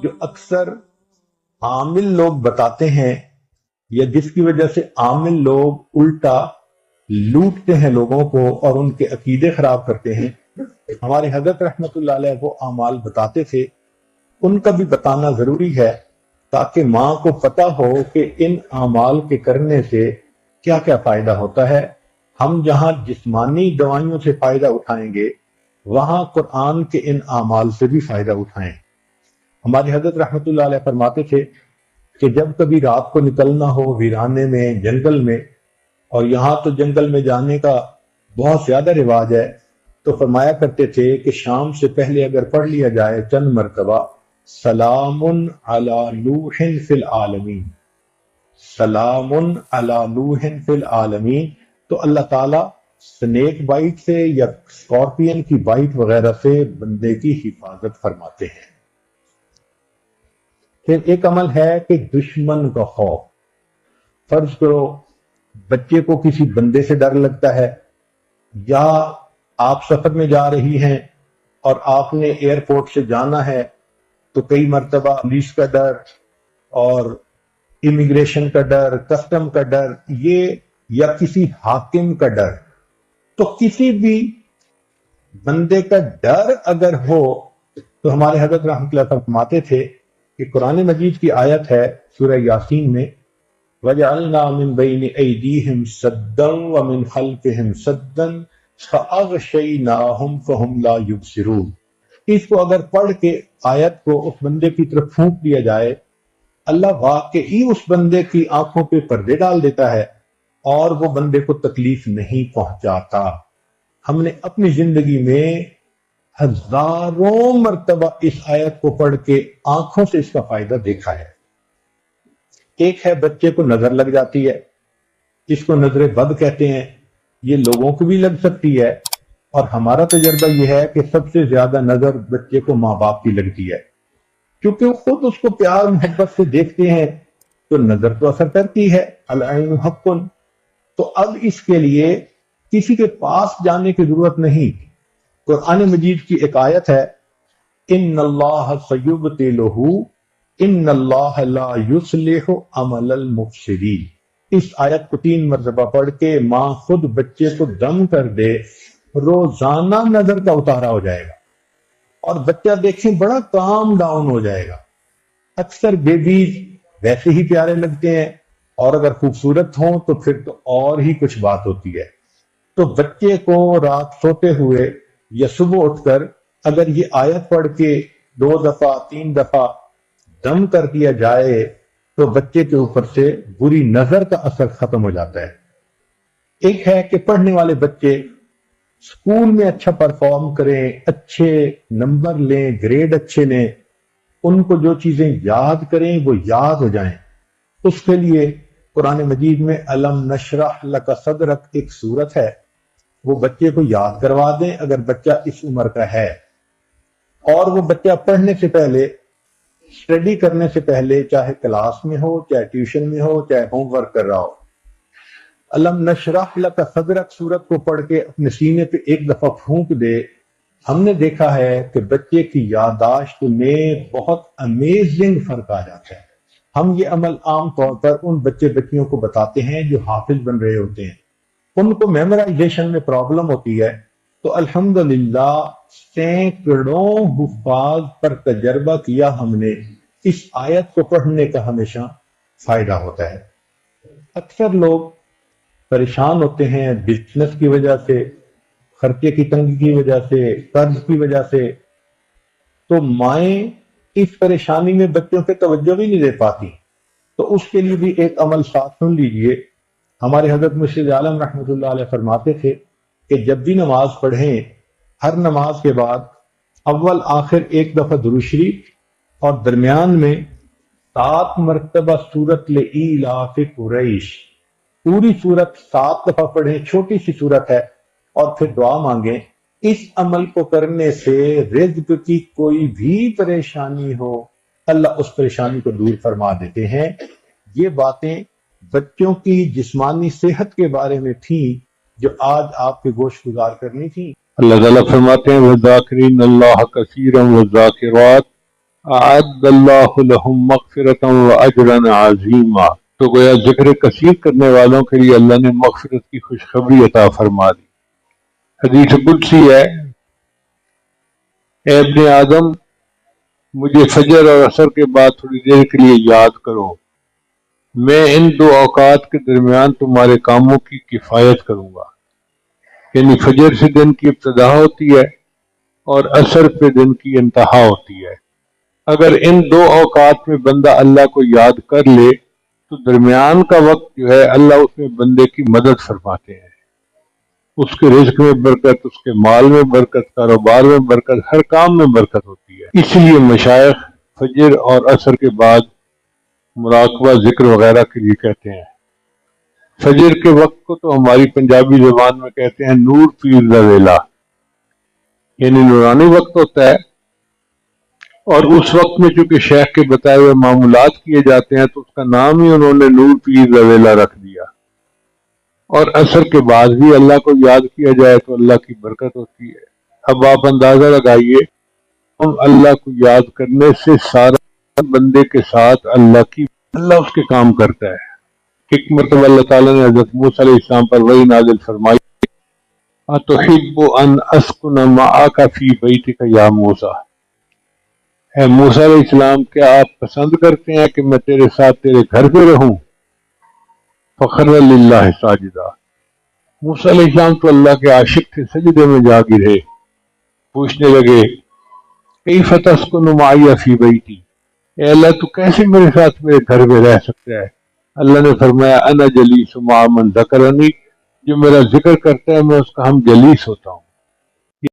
جو اکثر عامل لوگ بتاتے ہیں یا جس کی وجہ سے عامل لوگ الٹا لوٹتے ہیں لوگوں کو اور ان کے عقیدے خراب کرتے ہیں، ہمارے حضرت رحمت اللہ علیہ وہ اعمال بتاتے تھے، ان کا بھی بتانا ضروری ہے تاکہ ماں کو پتہ ہو کہ ان اعمال کے کرنے سے کیا کیا فائدہ ہوتا ہے۔ ہم جہاں جسمانی دوائیوں سے فائدہ اٹھائیں گے وہاں قرآن کے ان اعمال سے بھی فائدہ اٹھائیں۔ ہمارے حضرت رحمت اللہ علیہ فرماتے تھے کہ جب کبھی رات کو نکلنا ہو ویرانے میں، جنگل میں، اور یہاں تو جنگل میں جانے کا بہت زیادہ رواج ہے، تو فرمایا کرتے تھے کہ شام سے پہلے اگر پڑھ لیا جائے چند مرتبہ سلام علی نوح فی العالمین، سلام علی نوح فی العالمین، تو اللہ تعالیٰ سنیک بائٹ سے یا اسکارپین کی بائٹ وغیرہ سے بندے کی حفاظت فرماتے ہیں۔ پھر ایک عمل ہے کہ دشمن کا خوف۔ فرض کرو بچے کو کسی بندے سے ڈر لگتا ہے، یا آپ سفر میں جا رہی ہیں اور آپ نے ایئرپورٹ سے جانا ہے تو کئی مرتبہ پولیس کا ڈر اور امیگریشن کا ڈر، کسٹم کا ڈر، یہ یا کسی حاکم کا ڈر، تو کسی بھی بندے کا ڈر اگر ہو تو ہمارے حضرت رحمۃ اللہ فرماتے تھے کہ قرآن مجید کی آیت ہے سورہ یاسین میں وَجَعَلْنَا مِن بَيْنِ أَيْدِيهِمْ سَدًّا وَمِنْ خَلْفِهِمْ سَدًّا فَأَغْشَيْنَاهُمْ فَهُمْ لَا يُبْصِرُونَ۔ اس کو اگر پڑھ کے آیت کو اس بندے کی طرف پھونک دیا جائے، اللہ واقعی اس بندے کی آنکھوں پہ پردے ڈال دیتا ہے اور وہ بندے کو تکلیف نہیں پہنچاتا۔ ہم نے اپنی زندگی میں ہزاروں مرتبہ اس آیت کو پڑھ کے آنکھوں سے اس کا فائدہ دیکھا ہے۔ ایک ہے بچے کو نظر لگ جاتی ہے، اس کو نظر بد کہتے ہیں، یہ لوگوں کو بھی لگ سکتی ہے، اور ہمارا تجربہ یہ ہے کہ سب سے زیادہ نظر بچے کو ماں باپ کی لگتی ہے، کیونکہ وہ خود اس کو پیار محبت سے دیکھتے ہیں تو نظر تو اثر کرتی ہے، العین حق۔ تو اب اس کے لیے کسی کے پاس جانے کی ضرورت نہیں۔ قرآن مجید کی ایک آیت ہے ان اللہ سیبطلہ ان اللہ لا یصلح عمل المفسدین۔ اس آیت کو 3 مرتبہ پڑھ کے ماں خود بچے کو دم کر دے، روزانہ نظر کا اتارا ہو جائے گا اور بچہ دیکھیں بڑا کام ڈاؤن ہو جائے گا۔ اکثر بیبیز ویسے ہی پیارے لگتے ہیں اور اگر خوبصورت ہوں تو پھر تو اور ہی کچھ بات ہوتی ہے۔ تو بچے کو رات سوتے ہوئے یا صبح اٹھ کر اگر یہ آیت پڑھ کے 2 دفعہ 3 دفعہ دم کر دیا جائے تو بچے کے اوپر سے بری نظر کا اثر ختم ہو جاتا ہے۔ ایک ہے کہ پڑھنے والے بچے اسکول میں اچھا پرفارم کریں، اچھے نمبر لیں، گریڈ اچھے لیں، ان کو جو چیزیں یاد کریں وہ یاد ہو جائیں۔ اس کے لیے قرآن مجید میں الم نشرح لک صدرک ایک سورت ہے، وہ بچے کو یاد کروا دیں اگر بچہ اس عمر کا ہے، اور وہ بچہ پڑھنے سے پہلے، اسٹڈی کرنے سے پہلے، چاہے کلاس میں ہو، چاہے ٹیوشن میں ہو، چاہے ہوم ورک کر رہا ہو، الم نشرح لک صدرک سورت کو پڑھ کے اپنے سینے پہ ایک دفعہ پھونک دے۔ ہم نے دیکھا ہے کہ بچے کی یادداشت میں بہت امیزنگ فرق آ جاتا ہے۔ ہم یہ عمل عام طور پر ان بچے بچیوں کو بتاتے ہیں جو حافظ بن رہے ہوتے ہیں، ان کو میمورائزیشن میں پرابلم ہوتی ہے، تو الحمدللہ سینکڑوں حفاظ پر تجربہ کیا ہم نے، اس آیت کو پڑھنے کا ہمیشہ فائدہ ہوتا ہے۔ اکثر لوگ پریشان ہوتے ہیں بزنس کی وجہ سے، خرچے کی تنگی کی وجہ سے، قرض کی وجہ سے، تو مائیں اس پریشانی میں بچوں پہ توجہ بھی نہیں دے پاتی۔ تو اس کے لیے بھی ایک عمل ساتھ سن لیجئے۔ ہمارے حضرت مرشد عالم رحمۃ اللہ علیہ فرماتے تھے کہ جب بھی نماز پڑھیں، ہر نماز کے بعد اول آخر ایک دفعہ درود شریف اور درمیان میں 7 مرتبہ سورۃ لإیلاف قریش، پوری سورت 7 دفعہ پڑھیں، چھوٹی سی سورت ہے، اور پھر دعا مانگیں۔ اس عمل کو کرنے سے رزق کی کوئی بھی پریشانی ہو اللہ اس پریشانی کو دور فرما دیتے ہیں۔ یہ باتیں بچوں کی جسمانی صحت کے بارے میں تھیں جو آج آپ کے گوش گزار کرنی تھی۔ اللہ تعالیٰ فرماتے ہیں وَذَاكِرِينَ اللَّهَ كَثِيرًا وَالذَّاكِرَاتِ اعد اللہ لہم مغفرۃ واجرا عظیما، تو گویا ذکر کثیر کرنے والوں کے لیے اللہ نے مغفرت کی خوشخبری عطا فرما دی۔ حدیث قدسی ہے، اے ابن آدم مجھے فجر اور عصر کے بعد تھوڑی دیر کے لیے یاد کرو، میں ان دو اوقات کے درمیان تمہارے کاموں کی کفایت کروں گا۔ یعنی فجر سے دن کی ابتدا ہوتی ہے اور عصر پہ دن کی انتہا ہوتی ہے۔ اگر ان دو اوقات میں بندہ اللہ کو یاد کر لے تو درمیان کا وقت جو ہے اللہ اس میں بندے کی مدد فرماتے ہیں، اس کے رزق میں برکت، اس کے مال میں برکت، کاروبار میں برکت، ہر کام میں برکت ہوتی ہے۔ اس لیے مشائخ فجر اور عصر کے بعد مراقبہ ذکر وغیرہ کے لیے کہتے ہیں۔ فجر کے وقت کو تو ہماری پنجابی زبان میں کہتے ہیں نور پیر دا ویلا، یعنی نورانی وقت ہوتا ہے، اور اس وقت میں چونکہ شیخ کے بتائے ہوئے معمولات کیے جاتے ہیں تو اس کا نام ہی انہوں نے نور پیر دا ویلا رکھ دیا۔ اور عصر کے بعد بھی اللہ کو یاد کیا جائے تو اللہ کی برکت ہوتی ہے۔ اب آپ اندازہ لگائیے، ہم اللہ کو یاد کرنے سے سارا بندے کے ساتھ اللہ اس کے کام کرتا ہے۔ ایک مرتبہ اللہ تعالیٰ نے حضرت موسیٰ علیہ السلام پر وحی نازل فرمائی، اَتُحِبُّ أَنْ أَسْكُنَ مَعَكَ فِي بَيْتِكَ يَا موسیٰ، اے موسیٰ علیہ السلام کیا آپ پسند کرتے ہیں کہ میں تیرے ساتھ تیرے گھر پہ رہوں؟ فَخَرَّ لِلَّهِ سَاجِدًا، موسیٰ علیہ السلام تو اللہ کے عاشق تھے، سجدے میں جا گرے، پوچھنے لگے کیف تسکن معی فی بیتی، اے اللہ تو کیسے میرے ساتھ میرے گھر میں رہ سکتا ہے؟ اللہ نے فرمایا انا جلیس مع من ذکرنی، جو میرا ذکر کرتا ہے میں اس کا ہم جلیس ہوتا ہوں۔